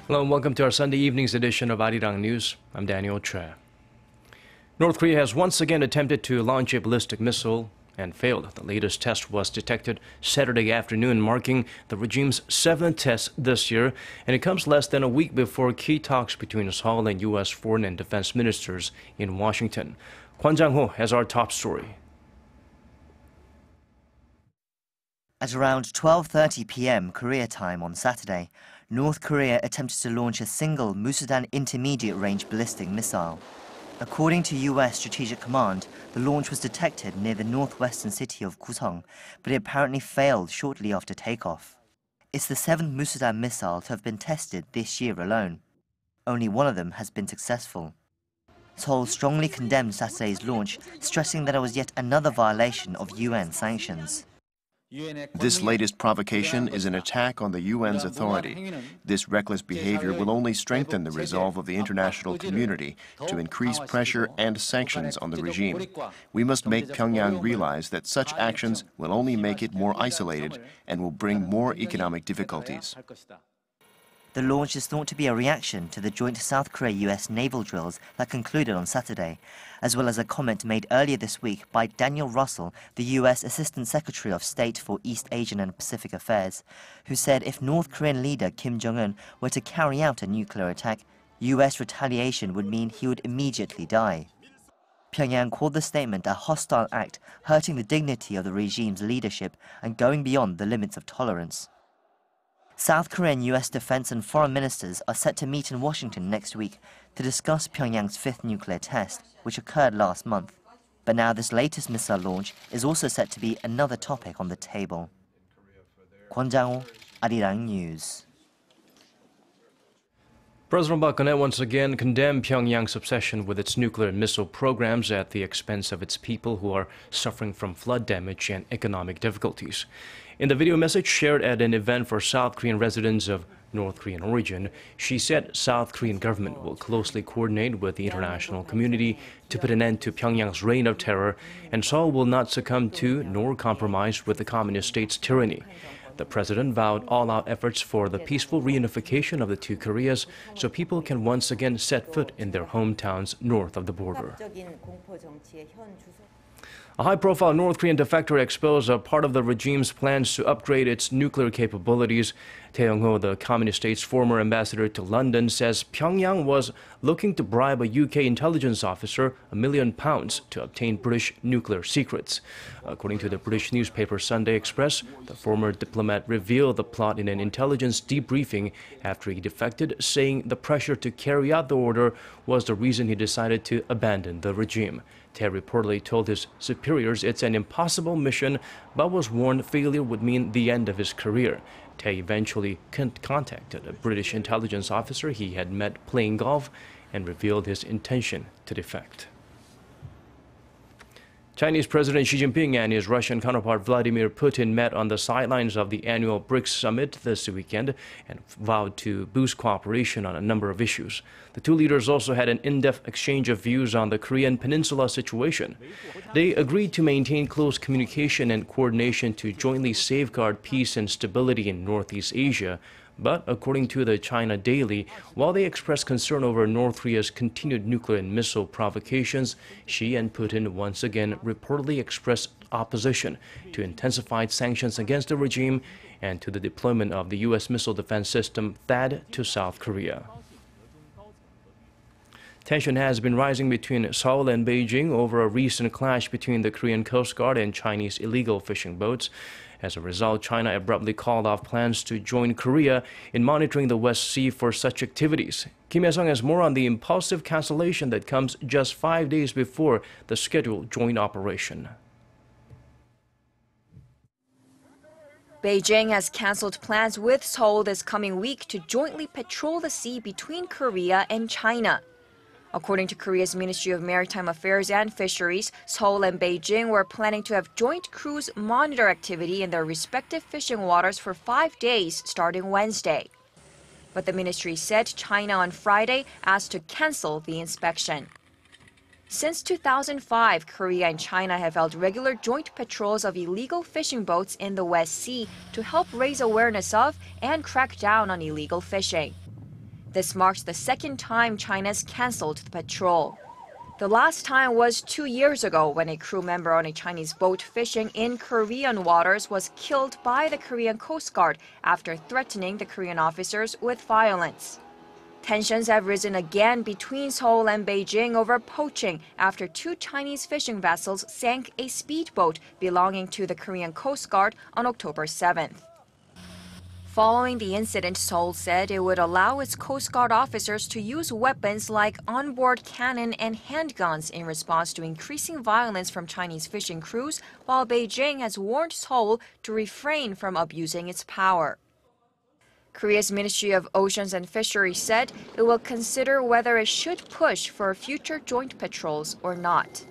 Hello and welcome to our Sunday evening's edition of Arirang News. I'm Daniel Che. North Korea has once again attempted to launch a ballistic missile and failed. The latest test was detected Saturday afternoon, marking the regime's 7th test this year, and it comes less than a week before key talks between Seoul and U.S. foreign and defense ministers in Washington. Kwon Jang-ho has our top story. At around 12:30 p.m. Korea time on Saturday, North Korea attempted to launch a single Musudan intermediate-range ballistic missile. According to U.S. Strategic Command, the launch was detected near the northwestern city of Kusong, but it apparently failed shortly after takeoff. It's the 7th Musudan missile to have been tested this year alone. Only one of them has been successful. Seoul strongly condemned Saturday's launch, stressing that it was yet another violation of UN sanctions. This latest provocation is an attack on the UN's authority. This reckless behavior will only strengthen the resolve of the international community to increase pressure and sanctions on the regime. We must make Pyongyang realize that such actions will only make it more isolated and will bring more economic difficulties. The launch is thought to be a reaction to the joint South Korea-US naval drills that concluded on Saturday, as well as a comment made earlier this week by Daniel Russell, the US Assistant Secretary of State for East Asian and Pacific Affairs, who said if North Korean leader Kim Jong-un were to carry out a nuclear attack, US retaliation would mean he would immediately die. Pyongyang called the statement a hostile act, hurting the dignity of the regime's leadership and going beyond the limits of tolerance. South Korean US defense and foreign ministers are set to meet in Washington next week to discuss Pyongyang's 5th nuclear test, which occurred last month. But now this latest missile launch is also set to be another topic on the table. Kwon Jang-ho, Arirang News. President Park Geun-hye once again condemned Pyongyang's obsession with its nuclear missile programs at the expense of its people who are suffering from flood damage and economic difficulties. In the video message shared at an event for South Korean residents of North Korean origin, she said South Korean government will closely coordinate with the international community to put an end to Pyongyang's reign of terror, and Seoul will not succumb to nor compromise with the communist state's tyranny. The president vowed all-out efforts for the peaceful reunification of the two Koreas so people can once again set foot in their hometowns north of the border. A high-profile North Korean defector exposed a part of the regime's plans to upgrade its nuclear capabilities. Tae Yong-ho, the communist state's former ambassador to London, says Pyongyang was looking to bribe a UK intelligence officer £1 million to obtain British nuclear secrets. According to the British newspaper Sunday Express, the former diplomat revealed the plot in an intelligence debriefing after he defected, saying the pressure to carry out the order was the reason he decided to abandon the regime. Tae reportedly told his superiors it's an impossible mission, but was warned failure would mean the end of his career. Tae eventually contacted a British intelligence officer he had met playing golf and revealed his intention to defect. Chinese President Xi Jinping and his Russian counterpart Vladimir Putin met on the sidelines of the annual BRICS summit this weekend and vowed to boost cooperation on a number of issues. The two leaders also had an in-depth exchange of views on the Korean Peninsula situation. They agreed to maintain close communication and coordination to jointly safeguard peace and stability in Northeast Asia. But according to the China Daily, while they expressed concern over North Korea's continued nuclear and missile provocations, Xi and Putin once again reportedly expressed opposition to intensified sanctions against the regime and to the deployment of the U.S. missile defense system THAAD to South Korea. Tension has been rising between Seoul and Beijing over a recent clash between the Korean Coast Guard and Chinese illegal fishing boats. As a result, China abruptly called off plans to join Korea in monitoring the West Sea for such activities. Kim Hye-sung has more on the impulsive cancellation that comes just 5 days before the scheduled joint operation. Beijing has cancelled plans with Seoul this coming week to jointly patrol the sea between Korea and China. According to Korea's Ministry of Maritime Affairs and Fisheries, Seoul and Beijing were planning to have joint crews monitor activity in their respective fishing waters for 5 days starting Wednesday. But the ministry said China on Friday asked to cancel the inspection. Since 2005, Korea and China have held regular joint patrols of illegal fishing boats in the West Sea to help raise awareness of and crack down on illegal fishing. This marks the second time China's cancelled the patrol. The last time was 2 years ago when a crew member on a Chinese boat fishing in Korean waters was killed by the Korean Coast Guard after threatening the Korean officers with violence. Tensions have risen again between Seoul and Beijing over poaching after 2 Chinese fishing vessels sank a speedboat belonging to the Korean Coast Guard on October 7th. Following the incident, Seoul said it would allow its Coast Guard officers to use weapons like onboard cannon and handguns in response to increasing violence from Chinese fishing crews, while Beijing has warned Seoul to refrain from abusing its power. Korea's Ministry of Oceans and Fisheries said it will consider whether it should push for future joint patrols or not.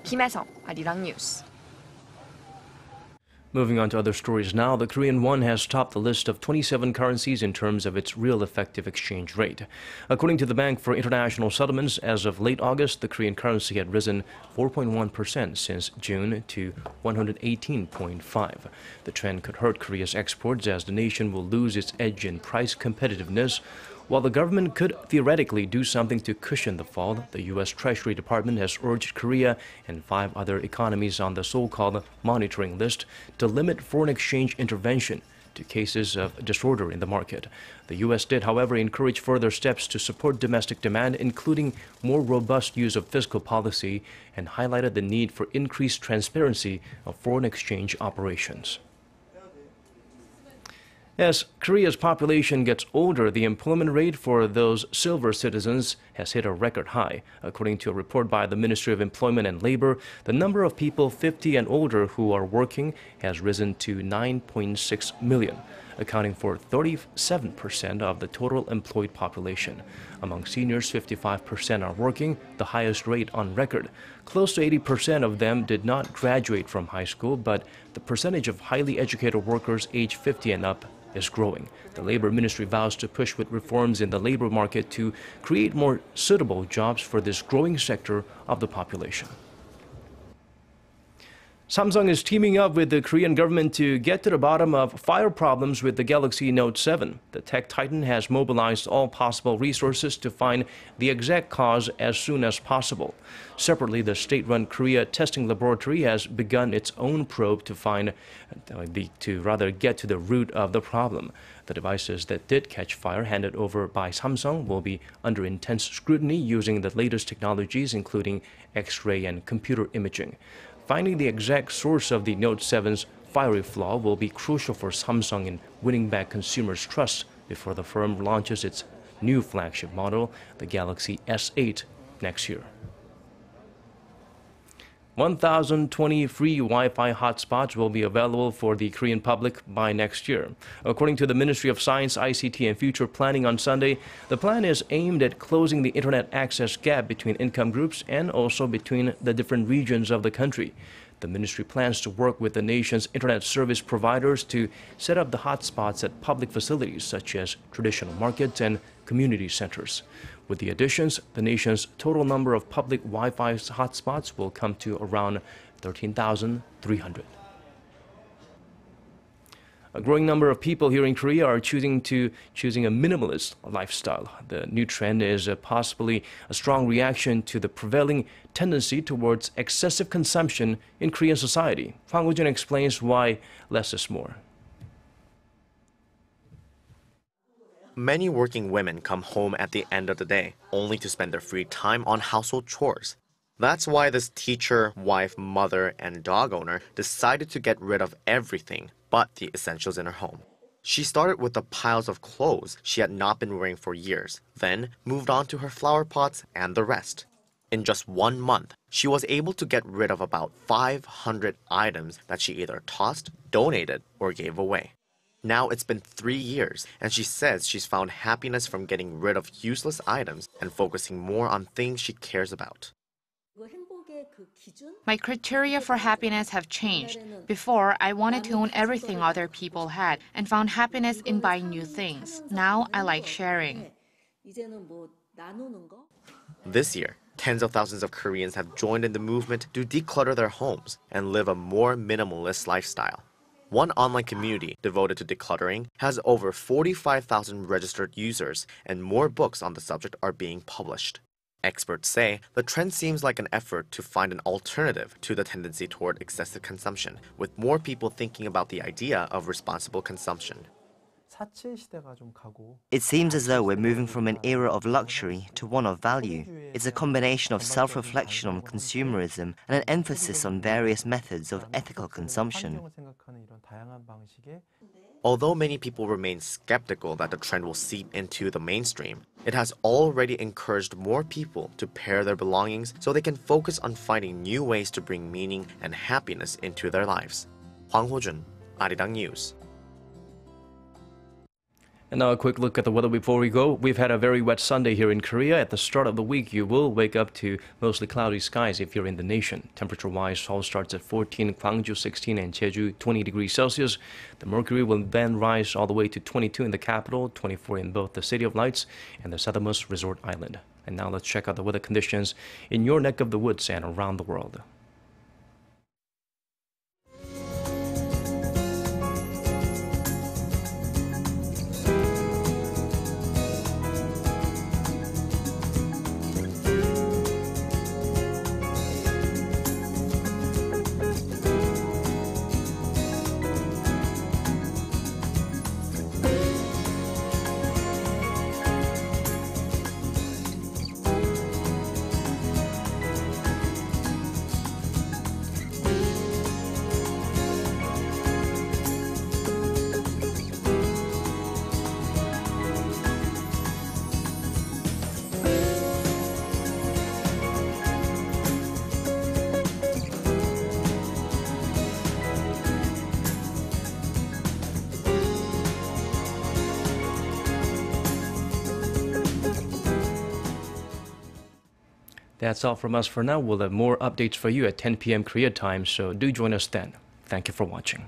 Kim Hae-sung, Arirang News. Moving on to other stories now, the Korean won has topped the list of 27 currencies in terms of its real effective exchange rate. According to the Bank for International Settlements, as of late August, the Korean currency had risen 4.1% since June to 118.5. The trend could hurt Korea's exports as the nation will lose its edge in price competitiveness. While the government could theoretically do something to cushion the fall, the U.S. Treasury Department has urged Korea and 5 other economies on the so-called monitoring list to limit foreign exchange intervention to cases of disorder in the market. The U.S. did, however, encourage further steps to support domestic demand, including more robust use of fiscal policy, and highlighted the need for increased transparency of foreign exchange operations. As Korea's population gets older, the employment rate for those silver citizens has hit a record high. According to a report by the Ministry of Employment and Labor, the number of people 50 and older who are working has risen to 9.6 million, accounting for 37% of the total employed population. Among seniors, 55% are working, the highest rate on record. Close to 80% of them did not graduate from high school, but the percentage of highly educated workers aged 50 and up is growing. The Labor Ministry vows to push with reforms in the labor market to create more suitable jobs for this growing sector of the population. Samsung is teaming up with the Korean government to get to the bottom of fire problems with the Galaxy Note 7. The tech titan has mobilized all possible resources to find the exact cause as soon as possible. Separately, the state-run Korea Testing Laboratory has begun its own probe to get to the root of the problem. The devices that did catch fire handed over by Samsung will be under intense scrutiny using the latest technologies, including X-ray and computer imaging. Finding the exact source of the Note 7's fiery flaw will be crucial for Samsung in winning back consumers' trust before the firm launches its new flagship model, the Galaxy S8, next year. 1,020 free Wi-Fi hotspots will be available for the Korean public by next year. According to the Ministry of Science, ICT and Future Planning on Sunday, the plan is aimed at closing the internet access gap between income groups and also between the different regions of the country. The ministry plans to work with the nation's internet service providers to set up the hotspots at public facilities such as traditional markets and community centers. With the additions, the nation's total number of public Wi-Fi hotspots will come to around 13,300. A growing number of people here in Korea are choosing a minimalist lifestyle. The new trend is possibly a strong reaction to the prevailing tendency towards excessive consumption in Korean society. Hwang Woo-jin explains why less is more. Many working women come home at the end of the day, only to spend their free time on household chores. That's why this teacher, wife, mother, and dog owner decided to get rid of everything but the essentials in her home. She started with the piles of clothes she had not been wearing for years, then moved on to her flower pots and the rest. In just 1 month, she was able to get rid of about 500 items that she either tossed, donated, or gave away. Now it's been 3 years, and she says she's found happiness from getting rid of useless items and focusing more on things she cares about. My criteria for happiness have changed. Before, I wanted to own everything other people had and found happiness in buying new things. Now, I like sharing. This year, tens of thousands of Koreans have joined in the movement to declutter their homes and live a more minimalist lifestyle. One online community devoted to decluttering has over 45,000 registered users, and more books on the subject are being published. Experts say the trend seems like an effort to find an alternative to the tendency toward excessive consumption, with more people thinking about the idea of responsible consumption. It seems as though we're moving from an era of luxury to one of value. It's a combination of self-reflection on consumerism and an emphasis on various methods of ethical consumption. Although many people remain skeptical that the trend will seep into the mainstream, it has already encouraged more people to pair their belongings so they can focus on finding new ways to bring meaning and happiness into their lives. Hwang Ho-jun, Arirang News. And now a quick look at the weather before we go. We've had a very wet Sunday here in Korea. At the start of the week, you will wake up to mostly cloudy skies if you're in the nation. Temperature-wise, Seoul starts at 14, Gwangju 16, and Jeju 20 degrees Celsius. The mercury will then rise all the way to 22 in the capital, 24 in both the City of Lights and the southernmost resort island. And now let's check out the weather conditions in your neck of the woods and around the world. That's all from us for now. We'll have more updates for you at 10 p.m. Korea time, so do join us then. Thank you for watching.